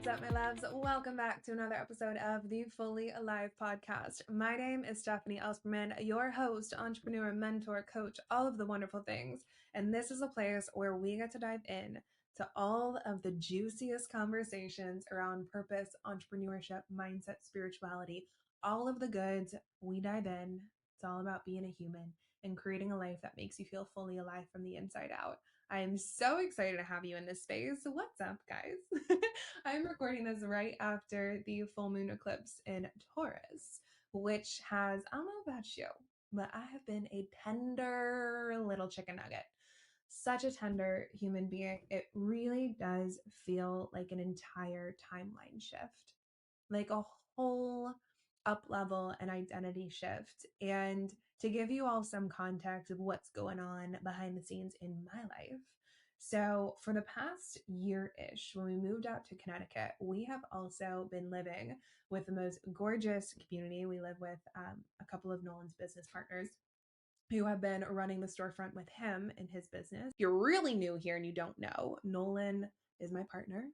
What's up, my loves? Welcome back to another episode of the Fully Alive podcast. My name is Stephanie Elsperman, your host, entrepreneur, mentor, coach, all of the wonderful things. And this is a place where we get to dive in to all of the juiciest conversations around purpose, entrepreneurship, mindset, spirituality, all of the goods. We dive in. It's all about being a human and creating a life that makes you feel fully alive from the inside out. I am so excited to have you in this space. What's up, guys? I'm recording this right after the full moon eclipse in Taurus, which has, I don't know about you, but I have been a tender little chicken nugget. Such a tender human being. It really does feel like an entire timeline shift, like a whole up level and identity shift. And to give you all some context of what's going on behind the scenes in my life. So, for the past year-ish, when we moved out to Connecticut, we have also been living with the most gorgeous community. We live with a couple of Nolan's business partners who have been running the storefront with him in his business. If you're really new here and you don't know, Nolan is my partner,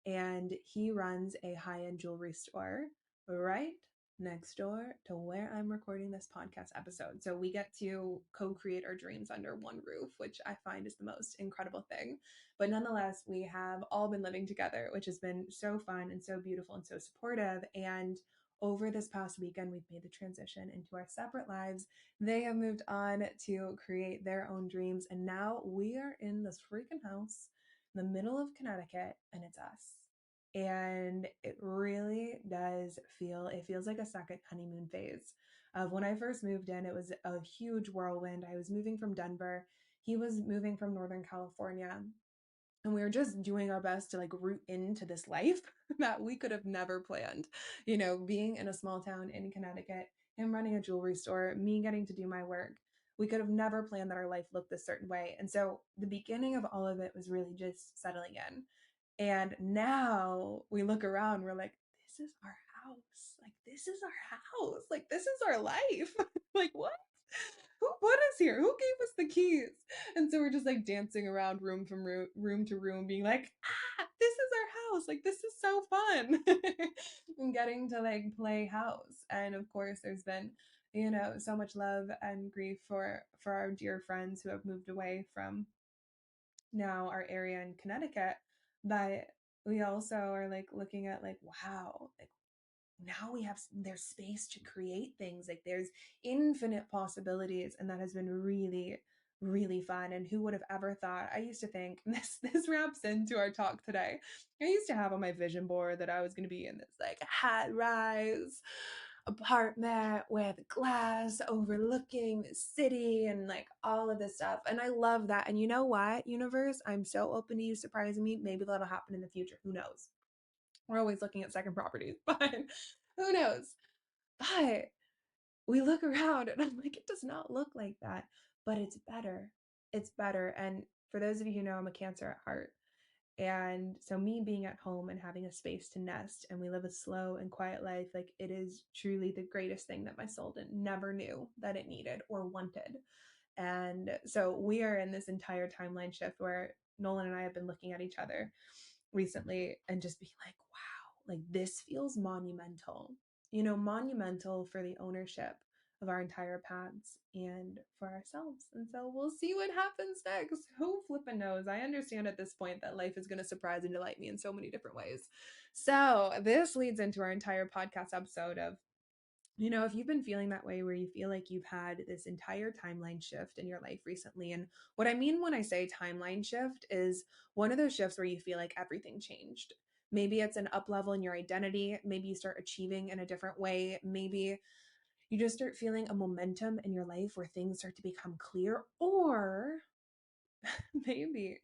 and he runs a high-end jewelry store right next door to where I'm recording this podcast episode. So we get to co-create our dreams under one roof, which I find is the most incredible thing. But nonetheless, we have all been living together, which has been so fun and so beautiful and so supportive. And over this past weekend, we've made the transition into our separate lives. They have moved on to create their own dreams. And now we are in this freaking house in the middle of Connecticut, and it's us. And it really does it feels like a second honeymoon phase. Of when I first moved in, it was a huge whirlwind. I was moving from Denver. He was moving from Northern California. And we were just doing our best to root into this life that we could have never planned. You know, being in a small town in Connecticut, him running a jewelry store, me getting to do my work. We could have never planned that our life looked this certain way. And so the beginning of all of it was really just settling in. And now we look around, we're like, this is our house. Like, this is our house. Like, this is our life. Like, what? Who put us here? Who gave us the keys? And so we're just dancing around room from room to room, being like, this is our house. Like, this is so fun. And getting to play house. And of course, there's been, so much love and grief for our dear friends who have moved away from now our area in Connecticut. But we also are looking at wow, now there's space to create things. There's infinite possibilities, and that has been really, really fun. And who would have ever thought? I used to think this wraps into our talk today. I used to have on my vision board that I was going to be in this high rise apartment with glass overlooking the city and all of this stuff. And I love that. And you know what, universe? I'm so open to you surprising me. Maybe that'll happen in the future. Who knows? We're always looking at second properties, but who knows? But we look around and I'm like, it does not look like that, but it's better. It's better. And for those of you who know, I'm a Cancer at heart. And so me being at home and having a space to nest, and we live a slow and quiet life, it is truly the greatest thing that my soul never knew that it needed or wanted. And so we are in this entire timeline shift where Nolan and I have been looking at each other recently and just being like, wow, this feels monumental, monumental for the ownership of our entire paths and for ourselves. And so we'll see what happens next. Who flipping knows? I understand at this point that life is going to surprise and delight me in so many different ways. So this leads into our entire podcast episode of, if you've been feeling that way where you feel like you've had this entire timeline shift in your life recently. And what I mean when I say timeline shift is one of those shifts where you feel like everything changed. Maybe it's an up level in your identity. Maybe you start achieving in a different way. Maybe you just start feeling a momentum in your life where things start to become clear. Or maybe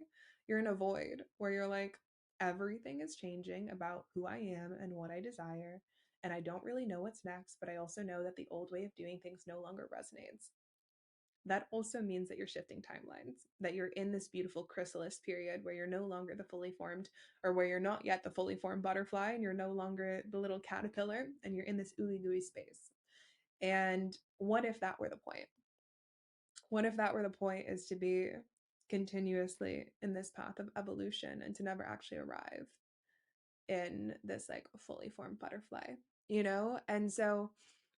you're in a void where you're like, everything is changing about who I am and what I desire. And I don't really know what's next, but I also know that the old way of doing things no longer resonates. That also means that you're shifting timelines, that you're in this beautiful chrysalis period where you're no longer the fully formed, or where you're not yet the fully formed butterfly, and you're no longer the little caterpillar, and you're in this ooey gooey space. And what if that were the point? What if that were the point, is to be continuously in this path of evolution and to never actually arrive? in this like fully formed butterfly, you know? And so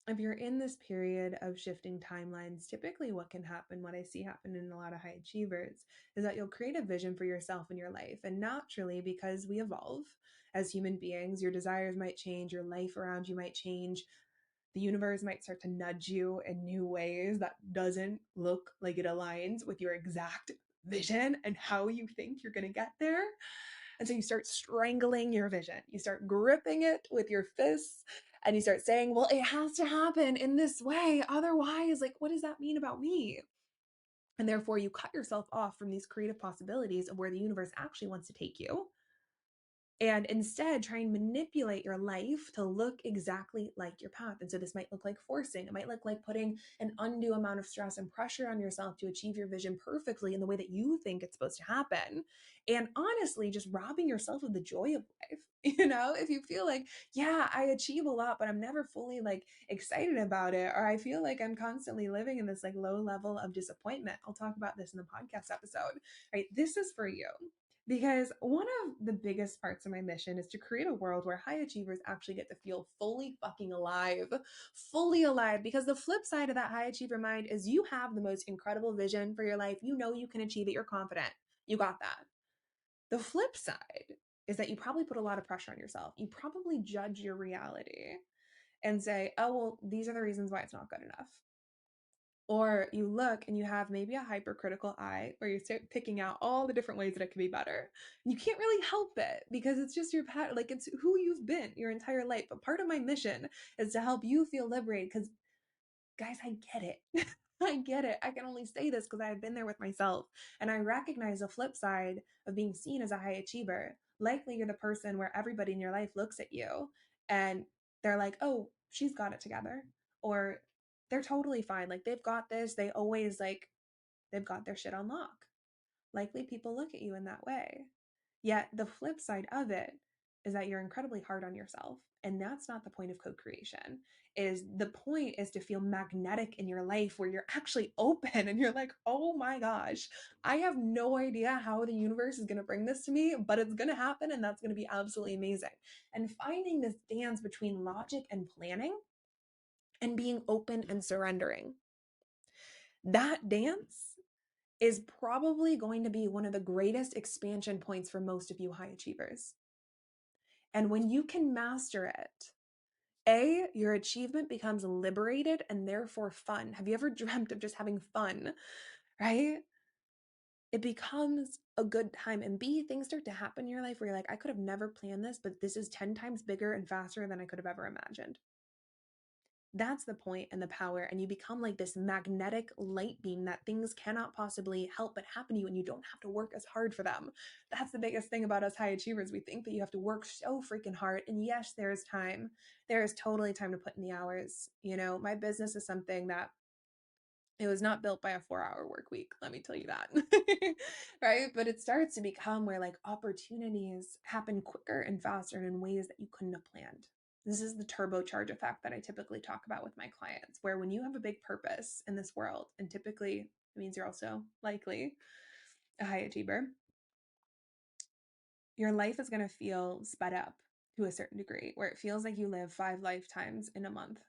if you're in this period of shifting timelines, typically what can happen, what I see happen in a lot of high achievers, is that you'll create a vision for yourself in your life. And naturally, because we evolve as human beings, your desires might change, your life around you might change, the universe might start to nudge you in new ways that doesn't look like it aligns with your exact vision and how you think you're going to get there. And so you start strangling your vision. You start gripping it with your fists and you start saying, well, it has to happen in this way. Otherwise, like, what does that mean about me? And therefore, you cut yourself off from these creative possibilities of where the universe actually wants to take you, and instead try and manipulate your life to look exactly like your path. And so this might look like forcing. It might look like putting an undue amount of stress and pressure on yourself to achieve your vision perfectly in the way that you think it's supposed to happen. And honestly, just robbing yourself of the joy of life. You know, if you feel like, yeah, I achieve a lot, but I'm never fully like excited about it, or I feel like I'm constantly living in this like low level of disappointment. I'll talk about this in the podcast episode, right? This is for you. Because one of the biggest parts of my mission is to create a world where high achievers actually get to feel fully fucking alive, fully alive. Because the flip side of that high achiever mind is you have the most incredible vision for your life. You know you can achieve it. You're confident. You got that. The flip side is that you probably put a lot of pressure on yourself. You probably judge your reality and say, oh, well, these are the reasons why it's not good enough. Or you look and you have maybe a hypercritical eye where you start picking out all the different ways that it could be better. And you can't really help it because it's just your pattern, like it's who you've been your entire life. But part of my mission is to help you feel liberated because, guys, I get it. I get it. I can only say this because I've been there with myself. And I recognize the flip side of being seen as a high achiever. Likely you're the person where everybody in your life looks at you and they're like, oh, she's got it together. Or they're totally fine. Like they've got this. They always like, they've got their shit on lock. Likely people look at you in that way. Yet the flip side of it is that you're incredibly hard on yourself. And that's not the point of co-creation. Is the point is to feel magnetic in your life where you're actually open and you're like, oh my gosh, I have no idea how the universe is going to bring this to me, but it's going to happen and that's going to be absolutely amazing. And finding this dance between logic and planning and being open and surrendering. That dance is probably going to be one of the greatest expansion points for most of you high achievers. And when you can master it, your achievement becomes liberated and therefore fun. Have you ever dreamt of just having fun, right? It becomes a good time. And B, things start to happen in your life where you're like, I could have never planned this, but this is 10 times bigger and faster than I could have ever imagined. That's the point and the power. And you become like this magnetic light beam that things cannot possibly help but happen to you and you don't have to work as hard for them. That's the biggest thing about us high achievers. We think that you have to work so freaking hard. And yes, there is time. There is totally time to put in the hours. You know, my business is something that it was not built by a 4-hour work week, let me tell you that. Right? But it starts to become where like opportunities happen quicker and faster and in ways that you couldn't have planned. This is the turbocharge effect that I typically talk about with my clients, where when you have a big purpose in this world, and typically it means you're also likely a high achiever, your life is going to feel sped up to a certain degree, where it feels like you live 5 lifetimes in a month.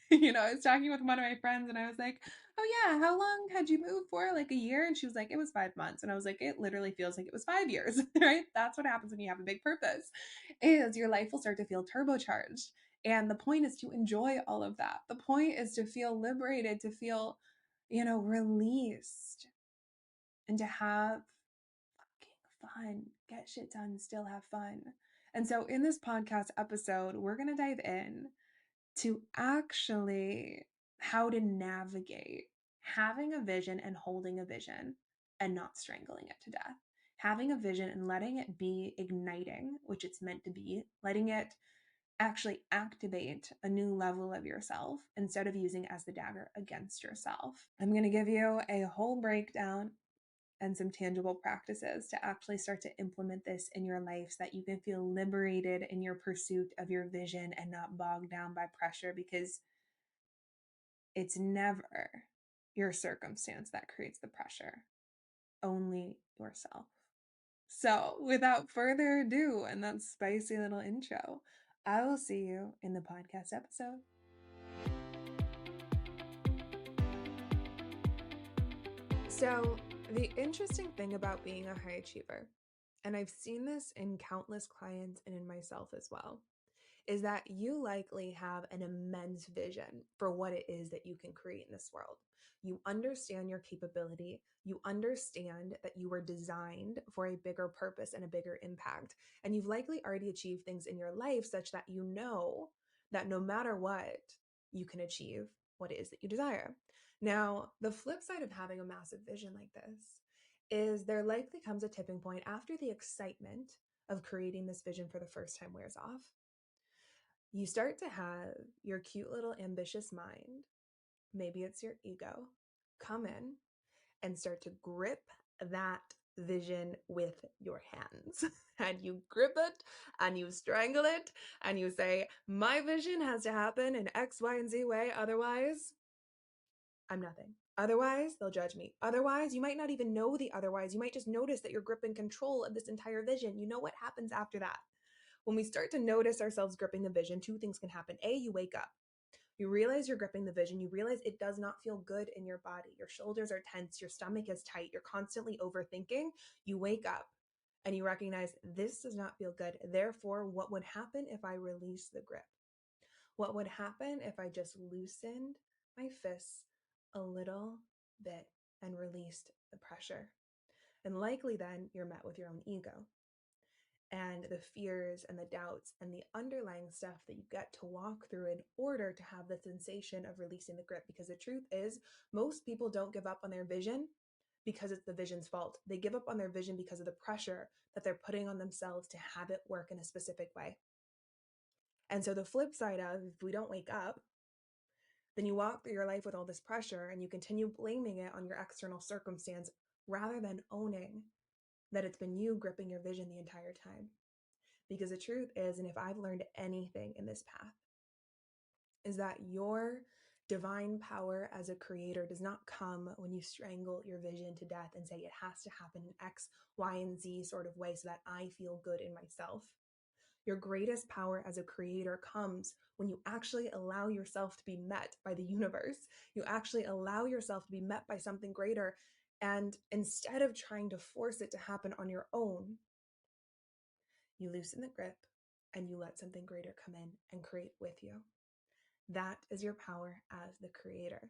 You know, I was talking with one of my friends and I was like, oh yeah, how long had you moved for? Like a year? And she was like, it was 5 months. And I was like, it literally feels like it was 5 years, right? That's what happens when you have a big purpose, is your life will start to feel turbocharged. And the point is to enjoy all of that. The point is to feel liberated, to feel, you know, released, and to have fun, get shit done, still have fun. And so in this podcast episode, we're going to dive in to actually how to navigate having a vision and holding a vision and not strangling it to death. Having a vision and letting it be igniting, which it's meant to be, letting it actually activate a new level of yourself instead of using it as the dagger against yourself. I'm going to give you a whole breakdown and some tangible practices to actually start to implement this in your life so that you can feel liberated in your pursuit of your vision and not bogged down by pressure, because it's never your circumstance that creates the pressure, only yourself. So, without further ado, and that spicy little intro, I will see you in the podcast episode. So, the interesting thing about being a high achiever, and I've seen this in countless clients and in myself as well, is that you likely have an immense vision for what it is that you can create in this world. You understand your capability. You understand that you were designed for a bigger purpose and a bigger impact. And you've likely already achieved things in your life such that you know that no matter what, you can achieve what it is that you desire. Now, the flip side of having a massive vision like this is there likely comes a tipping point after the excitement of creating this vision for the first time wears off. You start to have your cute little ambitious mind, maybe it's your ego, come in and start to grip that vision with your hands. And you grip it and you strangle it and you say, my vision has to happen in X, Y, and Z way. Otherwise, I'm nothing. Otherwise, they'll judge me. Otherwise, you might not even know the otherwise. You might just notice that you're gripping control of this entire vision. You know what happens after that? When we start to notice ourselves gripping the vision, two things can happen. A, you wake up. You realize you're gripping the vision. You realize it does not feel good in your body. Your shoulders are tense. Your stomach is tight. You're constantly overthinking. You wake up and you recognize this does not feel good. Therefore, what would happen if I release the grip? What would happen if I just loosened my fists a little bit and released the pressure? And likely then you're met with your own ego and the fears and the doubts and the underlying stuff that you get to walk through in order to have the sensation of releasing the grip. Because the truth is, most people don't give up on their vision because it's the vision's fault. They give up on their vision because of the pressure that they're putting on themselves to have it work in a specific way. And so the flip side of if we don't wake up, then you walk through your life with all this pressure and you continue blaming it on your external circumstance rather than owning that it's been you gripping your vision the entire time. Because the truth is, and if I've learned anything in this path, is that your divine power as a creator does not come when you strangle your vision to death and say it has to happen in X, Y, and Z sort of way so that I feel good in myself. Your greatest power as a creator comes when you actually allow yourself to be met by the universe. You actually allow yourself to be met by something greater. And instead of trying to force it to happen on your own, you loosen the grip and you let something greater come in and create with you. That is your power as the creator.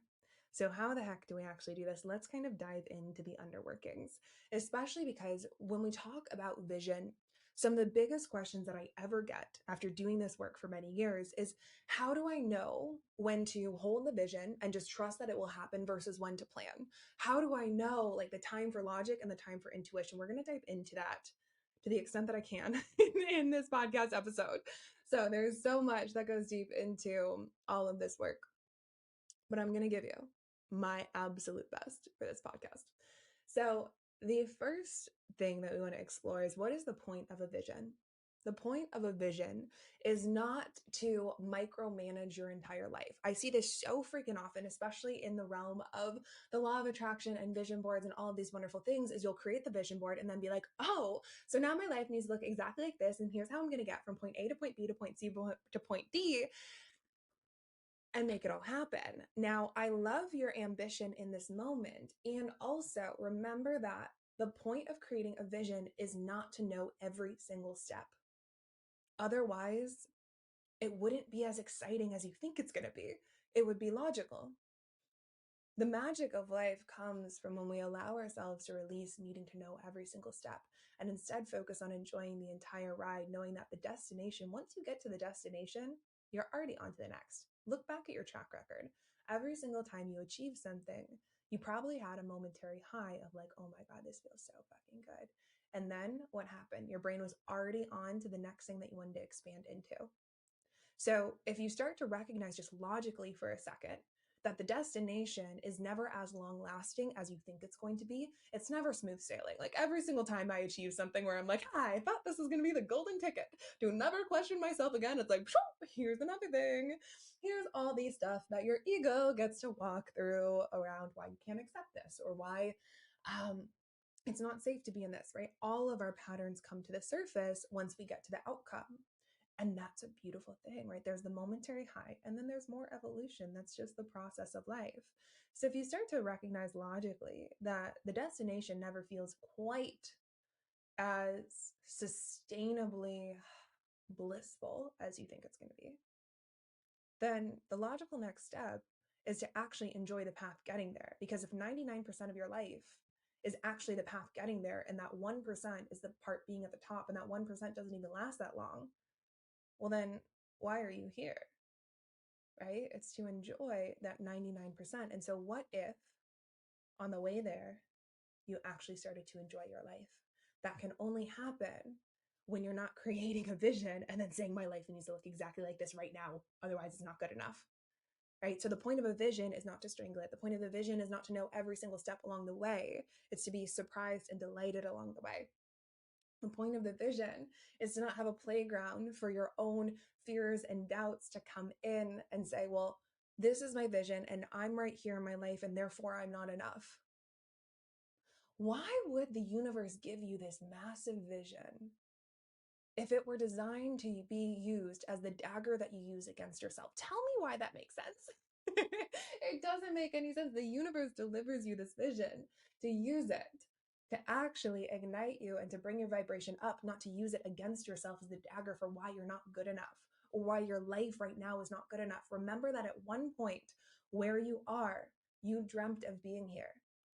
So how the heck do we actually do this? Let's kind of dive into the underworkings, especially because when we talk about vision, some of the biggest questions that I ever get after doing this work for many years is how do I know when to hold the vision and just trust that it will happen versus when to plan? How do I know like the time for logic and the time for intuition? We're going to dive into that to the extent that I can in this podcast episode. So there's so much that goes deep into all of this work, but I'm going to give you my absolute best for this podcast. So the first thing that we want to explore is what is the point of a vision? The point of a vision is not to micromanage your entire life. I see this so freaking often, especially in the realm of the law of attraction and vision boards and all of these wonderful things, is you'll create the vision board and then be like, oh, so now my life needs to look exactly like this. And here's how I'm going to get from point A to point B to point C to point D and make it all happen. Now, I love your ambition in this moment. And also remember that the point of creating a vision is not to know every single step. Otherwise, it wouldn't be as exciting as you think it's going to be. It would be logical. The magic of life comes from when we allow ourselves to release needing to know every single step and instead focus on enjoying the entire ride, knowing that the destination, once you get to the destination, you're already on to the next. Look back at your track record. Every single time you achieve something, you probably had a momentary high of like, oh my God, this feels so fucking good. And then what happened? Your brain was already on to the next thing that you wanted to expand into. So if you start to recognize just logically for a second that the destination is never as long lasting as you think it's going to be, it's never smooth sailing. Like every single time I achieve something where I'm like, I thought this was going to be the golden ticket to never question myself again. It's like, here's another thing. Here's all these stuff that your ego gets to walk through around why you can't accept this or why It's not safe to be in this, right? All of our patterns come to the surface once we get to the outcome. And that's a beautiful thing, right? There's the momentary high, and then there's more evolution. That's just the process of life. So if you start to recognize logically that the destination never feels quite as sustainably blissful as you think it's going to be, then the logical next step is to actually enjoy the path getting there. Because if 99% of your life is actually the path getting there, and that 1% is the part being at the top, and that 1% doesn't even last that long, well, then why are you here? Right? It's to enjoy that 99%. And so, what if on the way there, you actually started to enjoy your life? That can only happen when you're not creating a vision and then saying, my life needs to look exactly like this right now. Otherwise, it's not good enough. Right? So the point of a vision is not to strangle it. The point of the vision is not to know every single step along the way. It's to be surprised and delighted along the way. The point of the vision is to not have a playground for your own fears and doubts to come in and say, well, this is my vision and I'm right here in my life and therefore I'm not enough. Why would the universe give you this massive vision if it were designed to be used as the dagger that you use against yourself? Tell me why that makes sense. It doesn't make any sense. The universe delivers you this vision to use it, to actually ignite you and to bring your vibration up, not to use it against yourself as the dagger for why you're not good enough or why your life right now is not good enough. Remember that at one point where you are, you dreamt of being here.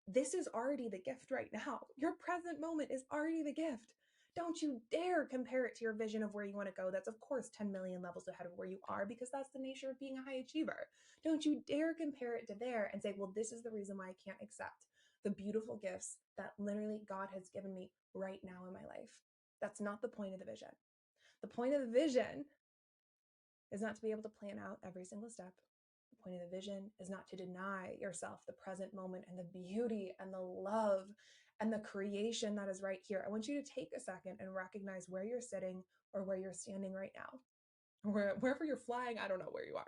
This is already the gift right now. Your present moment is already the gift. Don't you dare compare it to your vision of where you want to go. That's, of course, 10 million levels ahead of where you are, because that's the nature of being a high achiever. Don't you dare compare it to there and say, well, this is the reason why I can't accept the beautiful gifts that literally God has given me right now in my life. That's not the point of the vision. The point of the vision is not to be able to plan out every single step. The point of the vision is not to deny yourself the present moment and the beauty and the love and the creation that is right here. I want you to take a second and recognize where you're sitting or where you're standing right now, or wherever you're flying. I don't know where you are.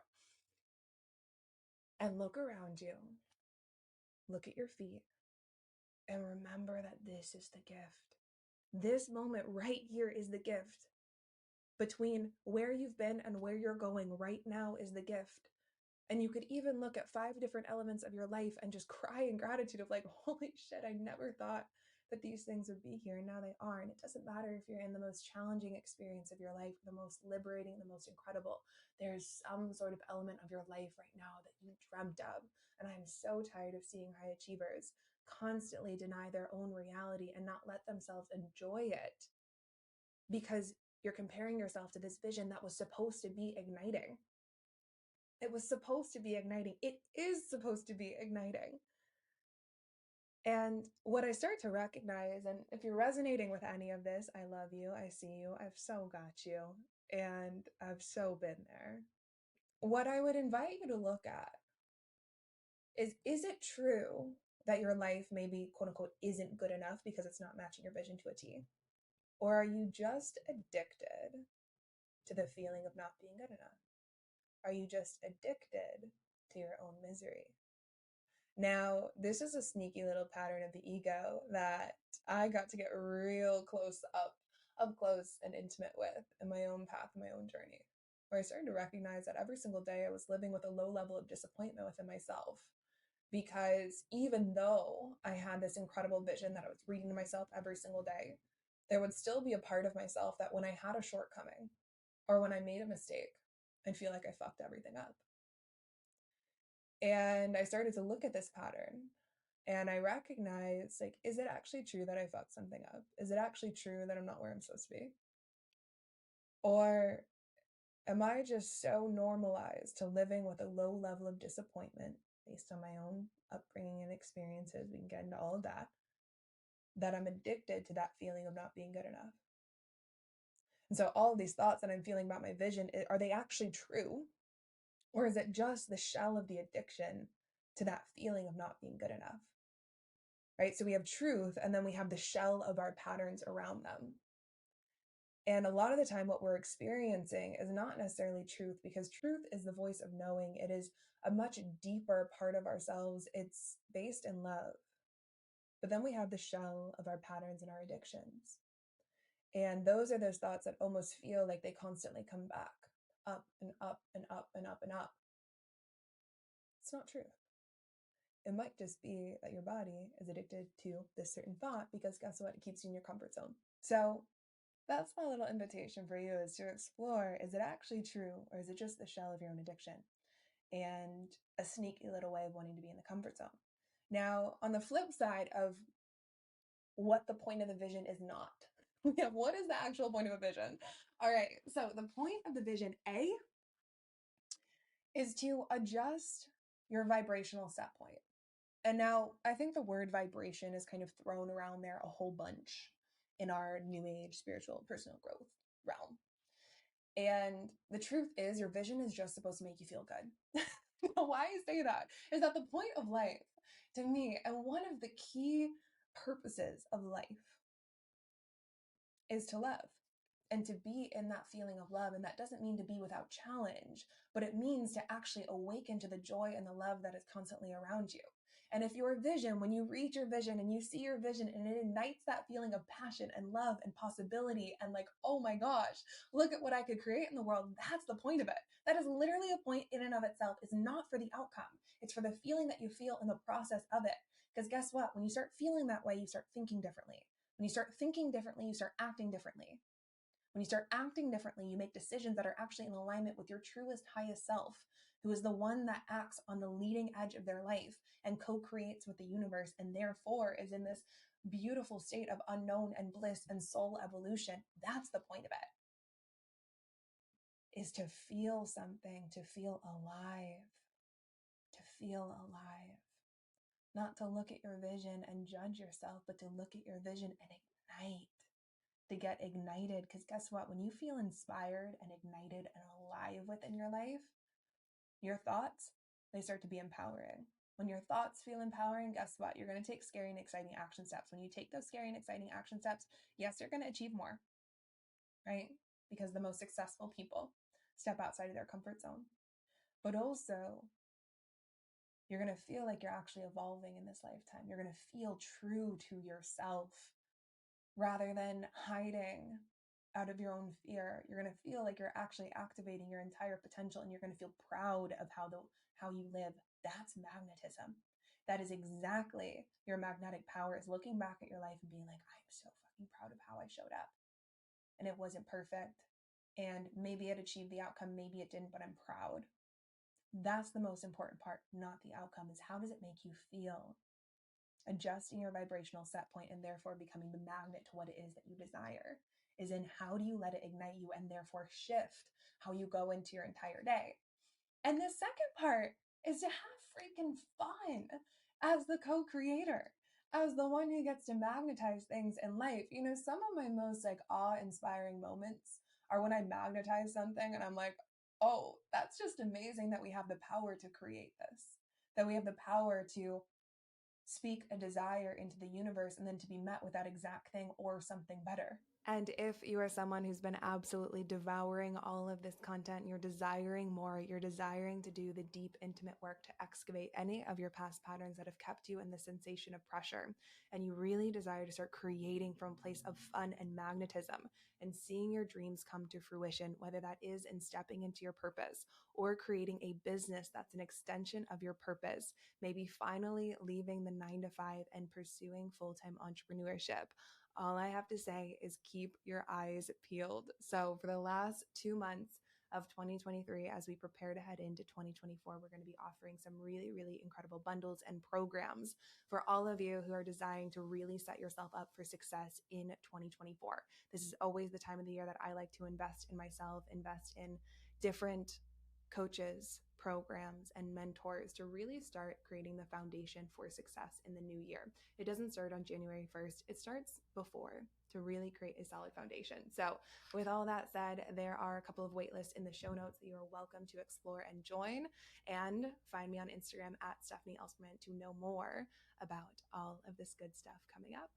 And look around you. Look at your feet and remember that this is the gift. This moment right here is the gift. Between where you've been and where you're going right now is the gift. And you could even look at 5 different elements of your life and just cry in gratitude of like, holy shit, I never thought that these things would be here. And now they are. And it doesn't matter if you're in the most challenging experience of your life, the most liberating, the most incredible. There's some sort of element of your life right now that you dreamt of. And I'm so tired of seeing high achievers constantly deny their own reality and not let themselves enjoy it because you're comparing yourself to this vision that was supposed to be igniting. It was supposed to be igniting. It is supposed to be igniting. And what I start to recognize, and if you're resonating with any of this, I love you. I see you. I've so got you. And I've so been there. What I would invite you to look at is it true that your life maybe, quote unquote, isn't good enough because it's not matching your vision to a T? Or are you just addicted to the feeling of not being good enough? Are you just addicted to your own misery? Now, this is a sneaky little pattern of the ego that I got to get real up close and intimate with in my own path, my own journey, where I started to recognize that every single day I was living with a low level of disappointment within myself. Because even though I had this incredible vision that I was reading to myself every single day, there would still be a part of myself that when I had a shortcoming or when I made a mistake, I'd feel like I fucked everything up. And I started to look at this pattern and I recognized, like, is it actually true that I fucked something up? Is it actually true that I'm not where I'm supposed to be? Or am I just so normalized to living with a low level of disappointment based on my own upbringing and experiences? We can get into all of that, that I'm addicted to that feeling of not being good enough. And so all of these thoughts that I'm feeling about my vision, are they actually true? Or is it just the shell of the addiction to that feeling of not being good enough? Right? So we have truth, and then we have the shell of our patterns around them. And a lot of the time, what we're experiencing is not necessarily truth, because truth is the voice of knowing. It is a much deeper part of ourselves. It's based in love. But then we have the shell of our patterns and our addictions. And those are those thoughts that almost feel like they constantly come back up and up and up and up and up. It's not true. It might just be that your body is addicted to this certain thought because guess what? It keeps you in your comfort zone. So that's my little invitation for you, is to explore, is it actually true, or is it just the shell of your own addiction and a sneaky little way of wanting to be in the comfort zone? Now, on the flip side of what the point of the vision is not, we have what is the actual point of a vision? All right, so the point of the vision, A, is to adjust your vibrational set point. And now I think the word vibration is kind of thrown around there a whole bunch in our new age spiritual personal growth realm. And the truth is, your vision is just supposed to make you feel good. Why I say that is that the point of life, to me, and one of the key purposes of life, is to love and to be in that feeling of love. And that doesn't mean to be without challenge, but it means to actually awaken to the joy and the love that is constantly around you. And if your vision, when you read your vision and you see your vision and it ignites that feeling of passion and love and possibility and like, oh my gosh, look at what I could create in the world, that's the point of it. That is literally a point in and of itself. It's not for the outcome. It's for the feeling that you feel in the process of it. Because guess what? When you start feeling that way, you start thinking differently. When you start thinking differently, you start acting differently. When you start acting differently, you make decisions that are actually in alignment with your truest, highest self, who is the one that acts on the leading edge of their life and co-creates with the universe, and therefore is in this beautiful state of unknown and bliss and soul evolution. That's the point of it, is to feel something, to feel alive, to feel alive. Not to look at your vision and judge yourself, but to look at your vision and ignite. To get ignited, because guess what? When you feel inspired and ignited and alive within your life, your thoughts, they start to be empowering. When your thoughts feel empowering, guess what? You're going to take scary and exciting action steps. When you take those scary and exciting action steps, yes, you're going to achieve more, right? Because the most successful people step outside of their comfort zone. But also, you're going to feel like you're actually evolving in this lifetime. You're going to feel true to yourself, rather than hiding out of your own fear. You're going to feel like you're actually activating your entire potential, and you're going to feel proud of how you live. That's magnetism. That is exactly your magnetic power, is looking back at your life and being like, I'm so fucking proud of how I showed up. And it wasn't perfect. And maybe it achieved the outcome, maybe it didn't, but I'm proud. That's the most important part, not the outcome, is how does it make you feel? Adjusting your vibrational set point and therefore becoming the magnet to what it is that you desire is in how do you let it ignite you and therefore shift how you go into your entire day. And the second part is to have freaking fun as the co-creator, as the one who gets to magnetize things in life. You know, some of my most like awe-inspiring moments are when I magnetize something and I'm like, oh, that's just amazing that we have the power to create this, that we have the power to speak a desire into the universe and then to be met with that exact thing or something better. And if you are someone who's been absolutely devouring all of this content, you're desiring more, you're desiring to do the deep, intimate work to excavate any of your past patterns that have kept you in the sensation of pressure, and you really desire to start creating from a place of fun and magnetism and seeing your dreams come to fruition, whether that is in stepping into your purpose or creating a business that's an extension of your purpose, maybe finally leaving the 9-to-5 and pursuing full-time entrepreneurship, all I have to say is keep your eyes peeled. So for the last 2 months of 2023, as we prepare to head into 2024, we're going to be offering some really, really incredible bundles and programs for all of you who are desiring to really set yourself up for success in 2024. This is always the time of the year that I like to invest in myself, invest in different coaches, programs, and mentors to really start creating the foundation for success in the new year. It doesn't start on January 1st. It starts before, to really create a solid foundation. So with all that said, there are a couple of waitlists in the show notes that you are welcome to explore and join. And find me on Instagram at Stephanie Elsperman to know more about all of this good stuff coming up.